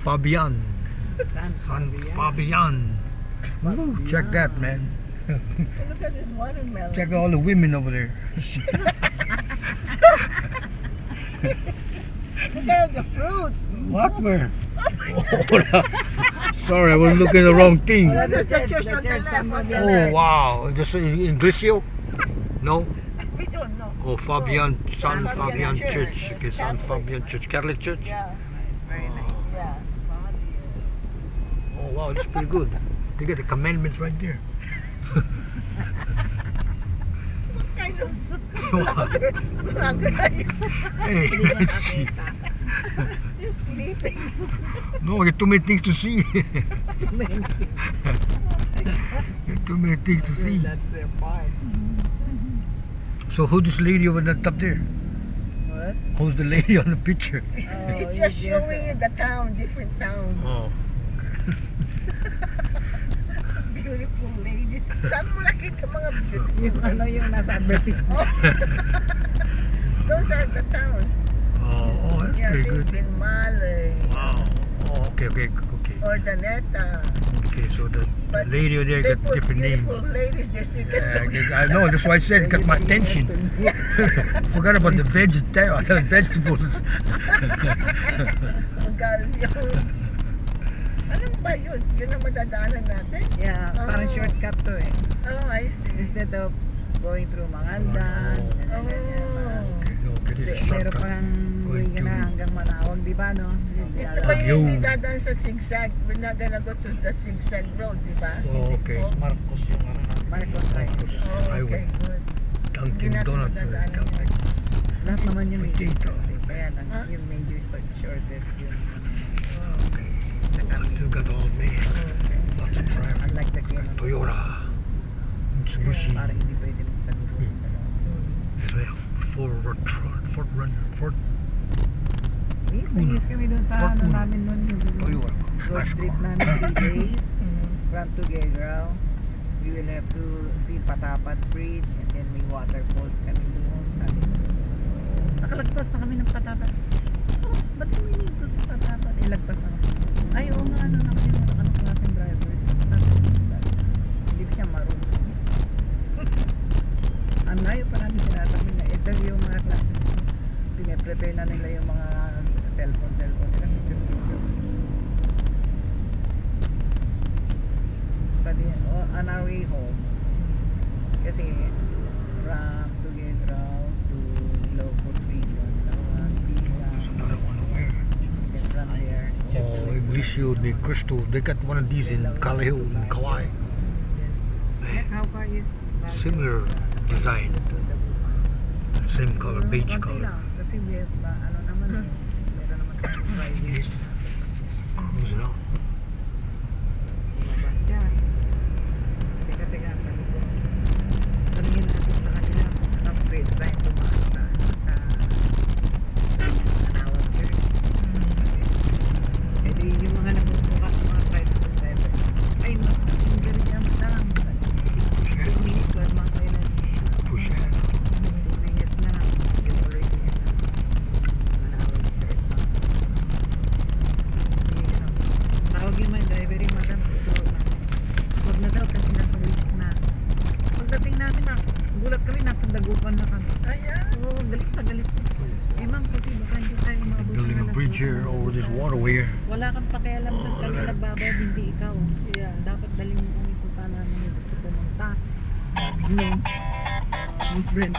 Fabian. San Fabian. Ooh, check that, man. Look at this watermelon. Check all the women over there. Look at the fruits. What were? Sorry, I was looking at the wrong thing. That's the church on the left. Oh wow, this in Inglesio? No? We don't know. Oh, Fabian, San San Fabian Fabian Church. Church. Okay, San Catholic. Fabian Church, Catholic Church. Yeah. Very nice. Yeah. Oh wow, that's pretty good. They got the commandments right there. Kind of vlogger are you? Hey, let's see. You're sleeping. No, you got too many things to see. Too many things to see. That's their part. So who's this lady over the top there? What? Who's the lady on the picture? It's just showing you the town, different towns. Oh, Beautiful lady. Saan mo nakita mga beautiful? Yung ano yung nasa advertisement. Those are the towns. oh, that's Yeah, pretty good. St. Malay, Wow. Oh, okay. Ordaneta. Okay, so the lady over there They got put different names. beautiful ladies, they see I know, that's why I said it got my attention. Forgot about the vegetables. Ano ba yun? Yun ang madadaanan natin? Yeah, parang Oh. shortcut to eh. Oh, I see. Instead of going through Mangaldan, Oh. Okay, this is a meron shortcut. pang Going way ka na to- hanggang Manawag, di ba no? Ito ba yung hindi dadaan sa zigzag? We're not gonna go to the zigzag road, di ba? Oh, okay. Marcos yung ano natin. Marcos Drive. Oh, Highway. okay, good. Dunkin' Hindi natin Donuts. madadaanan Catholic. Lahat naman yung medyo Potato. kaya lang Huh? yung medyo shortest yun. Okay. Still got all man. Lots of traffic. Unlike the Canon. Toyota. Mitsubishi. Parang hindi pwede magsalubo. Ford Runner. Ford Nagis kami dun sa ano Fortuna. namin nun. Toyota. Road Flash trip car. namin 3 days from Tuguegarao. We will have to see Patapat Bridge and then may waterfalls kami doon. Sabi ko, nakalagpas na kami ng Patapat. Oh, ba't kami dito sa Patapat? Ilagpas na kami. Ay, oo nga, ano na kayo mga anong klaseng driver. Hindi siya marunong. Ang layo pa namin sinasabi na ito yung mga classmates. Pine-prepare na nila yung mga cellphone nila. But on our way home, kasi from Tuguegarao to Ilocos region, Another one over here. then from there, Oh, Iglesia de Cristo. They got one of these in Calahio, in Kauai. how far is Similar design. Same color, beige Konti color. lang, kasi we have, ano naman eh, meron naman tayong private Cruising out. lumabas yan. Teka, sabi ko, tanungin natin sa kanila kung anong grade tayo tumaan sa Manawag Church. Eh di yung mga nagbubuka ng mga tricycle driver, ay mas kasing galing ang dam. 2 minutes lang mga kailan. Push it. 2 minutes na, yung already in Manawag Church. Tawag yung mga driver yung madam, so huwag na daw kasi nasa list na. Pagdating namin na, gulat kami, nasa dagupan na kami. Ayan. Oo, galit na galit siya. Eh ma'am, kasi baka hindi tayo maabot Building a bridge here over this waterway here. Wala kang pakialam doon kami nagbabayad, hindi ikaw. Yeah. Dapat daling mo kami kung saan namin gusto pumunta. No. My friend.